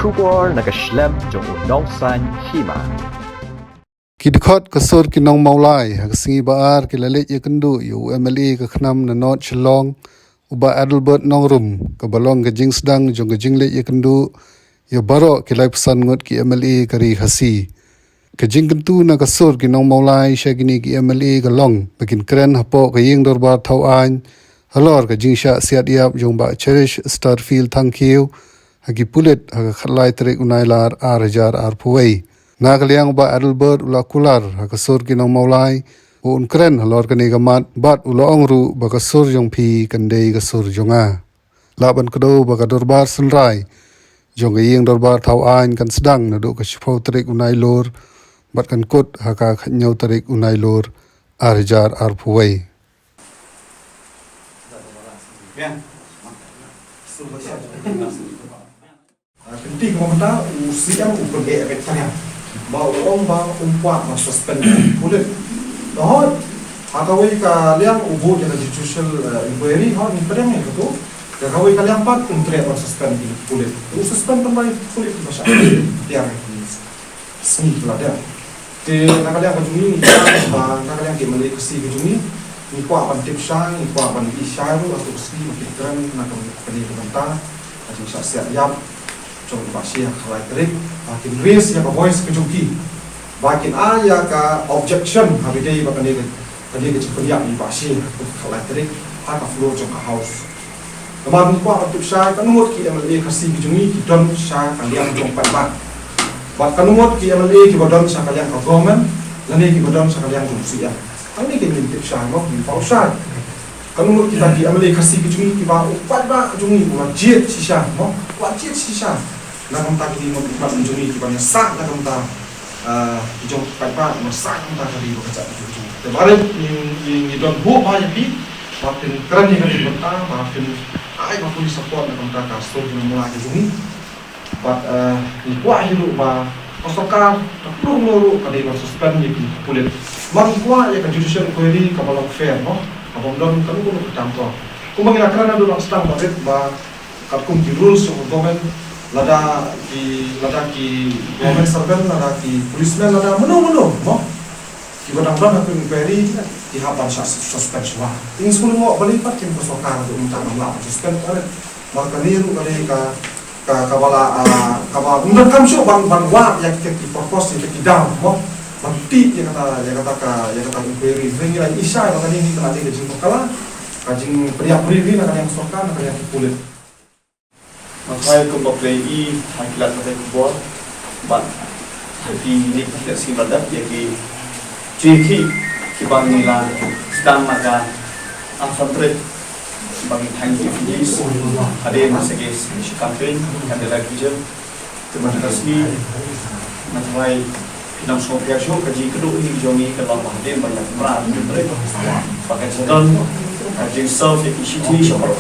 Kubor nakaslem jong nongsan Hima. Kidikot kasur kinong maulai hakasingi baar kilalit yakendu yu MLA kakhnam na not chelong uba Adelbert nongrum kabalong gajing sedang jong gajing lit yakendu ya baro kilai pesan ngot ki MLA kari hasi gajing kentu na kasur kinong maulai syagini ki MLA galong bakin keren hapo kaying dorbar tauan halor gajing sya siat yap jong ba cherish starfield thankiu hagi pulit haga khatlai terik unailar arajar arpuwei na kaliang ba Adelbert ula kular hakasur kinong maulai un kren halor kani gamat bat ula ongru bakasur jong pi kandei kasur jonga laban kedo baka dorbar senrai jong yeng dorbar tauan kan sedang nadu kasipau terik unai lor bat kan kut haka khanyau terik unai lor arajar arpuwei penting kita usia upaya veteran mau orang bang umpat masa suspend kulit dah agaknya kalian ubud yang judicial inquiry hal ni pedang yang itu agaknya kalian pat untuk suspend kulit terus suspend tambah kulit macam tiar seni pelada di kalian kejuni bang kalian kembali ke si kejuni ni kuat pandip syang ni kuat pandip isyaru atau si makin keren nak kembali ke bantah macam siap yap jong basia khalai terik bakin raise ya ka voice kejuki bakin ya ka objection habidai bakani kali ke cepelia ni basia khalai terik ka floor jong ka house kemarin ko atip syai kanumot ki MLA kasi kijungi ki don syai kalian jong patbat bat kanumot ki MLA ki bodon syai kalian ka government lani ki bodon syai kalian jong sia ani ke ni tip syai mo ni fa syai kanumot kita ki MLA kasi kijungi ki ba upat ba jungi wajib sisa mo wajib sisa nak kita kini mau buat menjuni kita sak nak kita hijau pada masak kita hari bekerja itu. Kemarin yang don buat banyak di, makin keren yang kita bentar, makin ayah makin support nak kita kasih kita mulai menjuni. But ni kuah hidup bah pasokan tak perlu melulu kadang suspend ni kulit. Makin kuah ya kan judicial inquiry kamu fair, no? Kamu don kamu pun bercampur. Kamu mengira kerana dulu sedang berdebat bah kamu di rules yang government lada ki government servant lada ki policeman lada menu mo ki badang aku inquiry ki hapan suspend semua ini semua mau balipat ki pasokan untuk minta namla suspend ada maka ni kali ka kawala undan kam show bang wa ya ki propose ki down mo mati ya kata inquiry ringi lagi isya kata ni kena ada jing kala kajing priak-priak ni nak yang pasokan nak yang kulit Makanya aku play hakilat pada kubur, but di ni kita sih berada jadi ciri kita nila sedang makan infantry bagi tanki finish ada masa guys campaign ada lagi je teman resmi macam kita semua persiap kaji kedua ini jomi kalau ada banyak merat pakai sedang kaji serve efisien siapa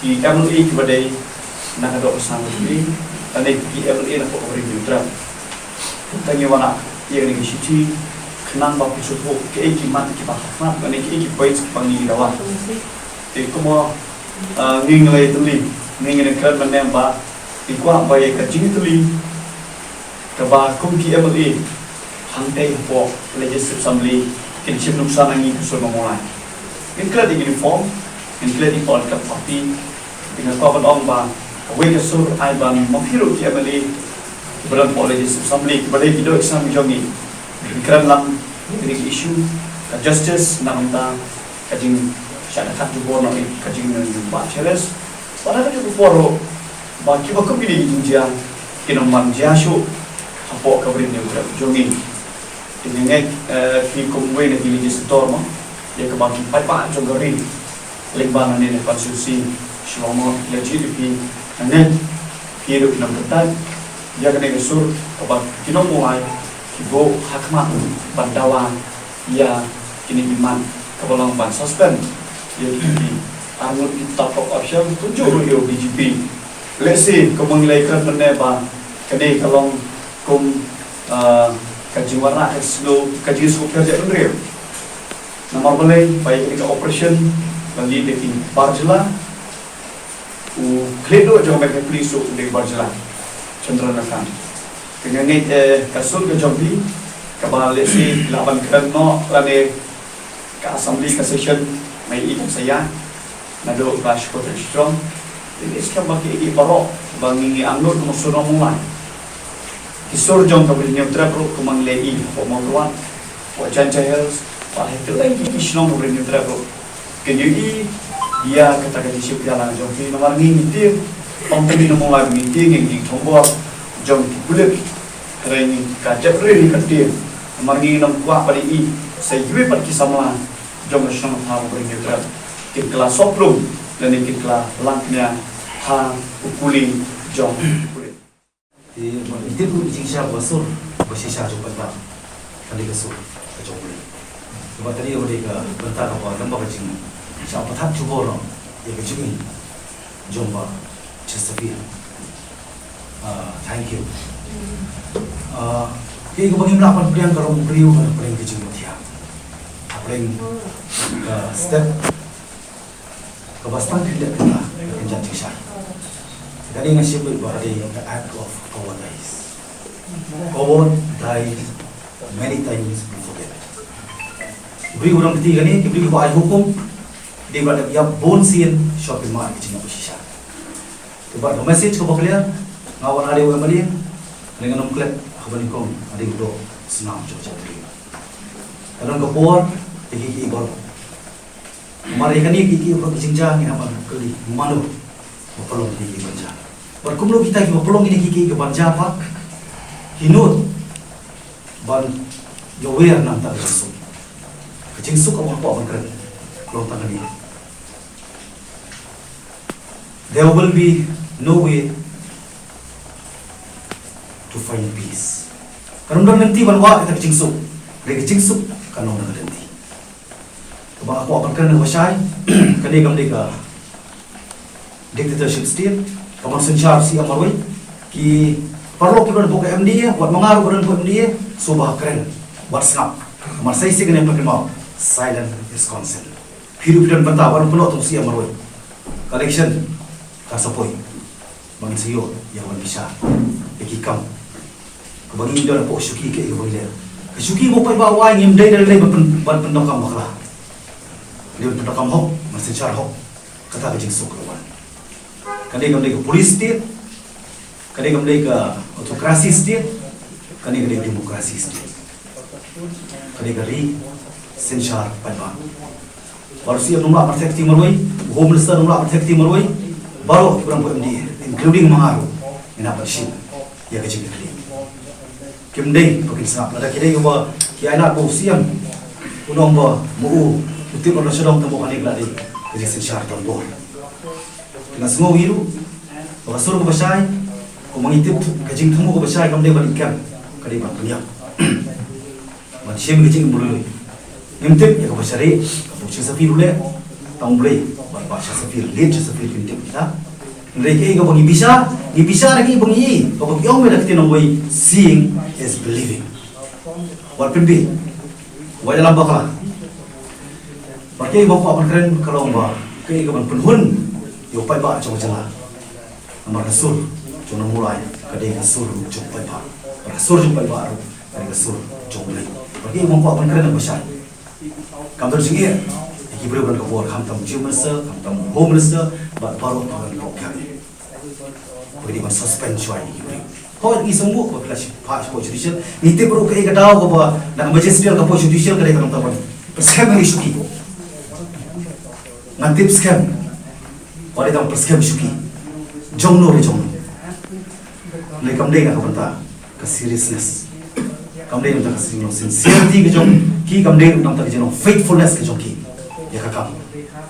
di MLA kepada nak ada usaha sendiri, dan di MLA nak buat review draft. Tanya mana yang ni sih, kenang bapa suku ke mat kita hafat, dan ke baik panggil dawan. Jadi kamu ngingai tuli, ngingai kerana menemba, ikut baik kerjing tuli, kebah kumpi MLA, hantai po legislative assembly, kecil nuksan lagi kusur memulai. Ini kerana di uniform, ini kerana di politik parti, dengan kawan orang bang. Awak kesur aiban menghirup dia beli berang politis assembly kepada video exam jongi kerana lam ini isu justice nak minta kajing syarikat juga nak kajing nak challenge pada tu poro bagi aku pilih jinjang kena manjasu apa kabarin dia jongi ini ki kumwe nak pilih store mah dia kebagi pai jongari lembaran ini konstitusi selama legislatif Ane hidup dalam ketat, dia kena kesur obat kino mulai kibo hakmat bandawan ia kini iman kebalang ban suspend ia kini anut kita top option tujuh yo BGP. Let's say kemengilaikan meneba kene kalong kum kaji warna slow kaji super kerja real. Nama boleh baik ini operation bagi dekin barjela kledo jangan mereka polisu dari berjalan. cenderanakan. Dengan ni kasut ke jombi kabalik si laban keren no lane ke assembly ke session mai ikut saya nado bash ko strong ini sekarang bagi ibarok bangi anggur musuh mulai kisur jong kabelnya terapro kumanglei pemangruan wajan chahels itu lagi kisno kabelnya terapro kenyui dia kata siap jalan jong ni nomor ni meeting pembeli nomor meeting yang tombol jong bulat training kajak really ketir margi nam kuah pada i saya juga pergi sama jom nasional tahu beringat terap kit kelas soplum dan kit kelas langnya ha ukuli jom itu pun jingsa basur bersisa jumpa tak kali kesur kacau boleh sebab tadi boleh ke bentar apa tambah kecing siapa tak cuba orang ya kecing jumpa Chesterfield thank you kaya ko bagi melakukan priang kalau beriu kan priang kecil dia priang step kebastan tidak kita kerja kisah jadi ngasih berada the act of cowardice coward died many times before that beri orang ketiga ni diberi buat hukum dia berada dia bon scene shopping mall kecil kisah sebab message ko bakal ngawal ada orang malin dengan nom klep khabani kom ada do senam cuaca teri kalau kapor tegi ibor mari kani kiki pro kijingja ni apa kali manu bapalong tegi banja berkumlo kita ki bapalong ini kiki ke banja pak hinut ban yower nam ta su kecing su ko apa kan kalau tangan ni there will be no way to find peace. Karena nanti banwa kita kecingsuk, mereka kecingsuk kan orang nanti. Kebang aku akan kena bersai, kena mereka dictatorship state, kamu sencar si amarway, ki perlu kita buka MDA, buat mengaruh orang buat MDA, subah keren, buat snap. Kamar saya sih kena pakai mau, silent is consent. Hidup dan bertawan penuh tu si amarway. Collection, kasapoi, bangin siyo yang bisa, ikikam. Bagi dia nak syuki ke bagi dia. Syuki mo pai bawa ngim dai dai ban pendokam bakla. Dia pendokam hok, masih cara hok. Kata ke jingsuk lawan. Kadai gamdai ke polis state, kadai gamdai ke autokrasi state, kadai gamdai demokrasi state. Kadai gari sensar pai ba. Baru siap nomor protekti maroi, home minister nomor protekti maroi, baru kurang buat dia, including mengaruh. Ina bersih. Ya ke jingsuk. Kimdei pakai snap ada kira yang kia anak bau siam unong ba mu betul orang sedang temu kan ikhlas di kerja sensar tambor dengan semua wiru basur ke basai ko mangitip kajing temu ke basai kamdei balikan kali bang penyak man siem kajing mulai ngintip ya ke basari ke safir ule tang boleh ba safir lead safir ngintip kita mereka ini kalau bisa lagi bunyi. Kalau yang mereka kita nampai seeing is believing. Walaupun bi, wajah dalam bakal. Pakai bapak akan keren kalau mbak, kaya kapan penhun, yopai bak cuma jalan. Amar kasur, cuma mulai, kadang kasur cuma bak, kasur cuma bak, kadang kasur cuma mulai. Pakai bapak akan keren apa sih? Kamu terus ingat, iki berikan kabar, kamu tamu Chief Minister, kamu tamu Home Minister, baru akan kau kami. Beri ban suspend cuai ni. Kau ini semua kau kelas pas judicial. Niti baru kaya kadau kau bawa nak majestic kau judicial kaya kamu tahu. Scam isu ki. Ngantip scam. Orang itu scam isu ki. Jong no le jong. Lekam deh nak kau banta. Ke seriousness. Kamu deh nak kasih no sincerity ke jong. Ki kamu deh nak kasih no faithfulness ke jong ki. Ya kakak.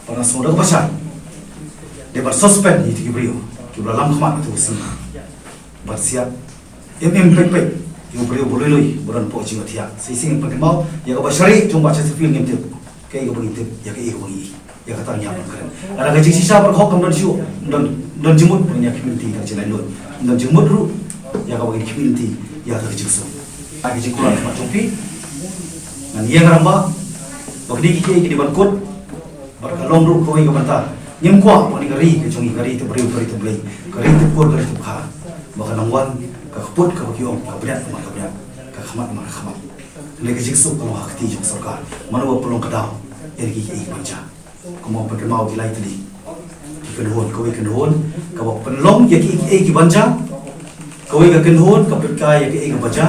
Panas semua dah pasal. Dia ber suspend itu kibrio. Kibra lam khamat tu sih. Bersiap. Pek. Kibra brio boleh loi. Bukan pok cingat tiak. Sising pakai mau. Ya kau bersari cuma baca sifil ngintip. Kayak kau ngintip. Ya kayak kau ngintip. Ya kata ni apa keren. Ada gaji sisa berhok kamu dan siu. Dan jemut punya community kerja lain loi. Dan jemut ru. Ya kau bagi community. Ya kerja jengsu. Gaji kurang cuma cumpi. Dan ia ngeramba. Bagi kita di bangkut. Berkalong ru kau yang kau bantah. Nyem kuah poni gari ke jongi gari tu beri tu beli gari tu kur gari tu kha baka nangwan ka kaput ka bagyong ka berat ka khamat lagi jiksuk kalau hakti jong sarkar manu pelong kadaw yang ki panca kuma perkemau gilai tadi kenhon kowe kenhon ka bok penlong ya ki panca kowe ka kenhon ka perkai ya ki baca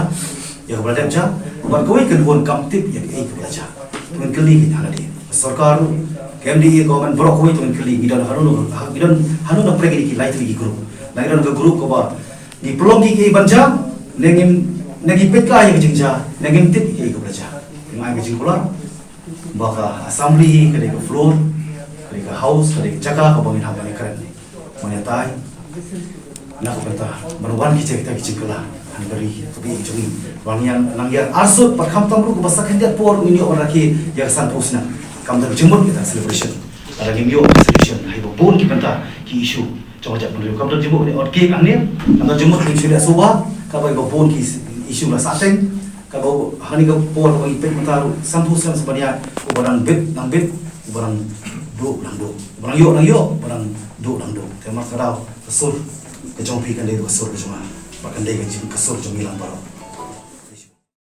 ya berada ja bar kowe kenhon kamtip ya ki baca dengan keli hana di sarkar KMDA government brok kowe dengan keli gidan hanu pregi ki lai tadi group lai dan group ko ba di pelong ki panca nengin nagi petka yang jingja naging tip ke belajar dengan jing pula baka assembly ke floor ke house ke jaga ke bangin hamba keren menyatai nak berta menuan kita kala han beri tapi jungi wangian nangian arsut perkam tamru ke basak hendak por ini orang ki yang san posna kam dah jemut kita celebration ada gimio celebration hai bon ki benta ki issue coba jak menuju kam dah jemut ni orke angni kam dah jemut ni sudah suba ka bai bon ki isu lah sateng kalau hani ka por bagi pet mataru sampusan sebanyak barang bet nang bet barang do nang do barang yo barang do nang do tema kadau kesur ke jompi kan dia kesur ke cuma bahkan dia ke kesur jom hilang baru